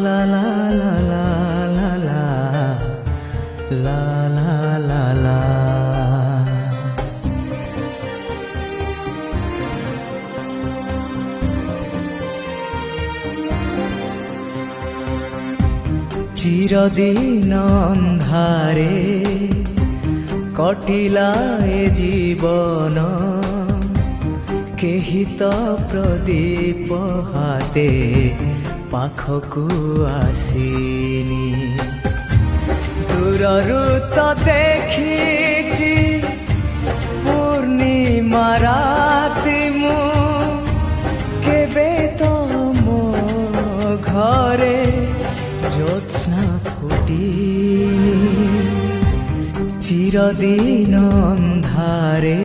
লা লা লা লা লা লা লা লা লা লা। চিরদিন অন্ধারে কটিলা এ জীবন, কেহি তো প্রদীপ হাতে পাখকু আসিনি। দূরରୁ ତ ଦେଖିଛି ପୂର୍ଣ୍ଣିମା ରାତି ମୁଁ, କେବେ ତ ମୋ ଘରେ ଜ୍ୟୋତ୍ସ୍ନା ଫୁଟିନି। চিরদিন অন্ধারে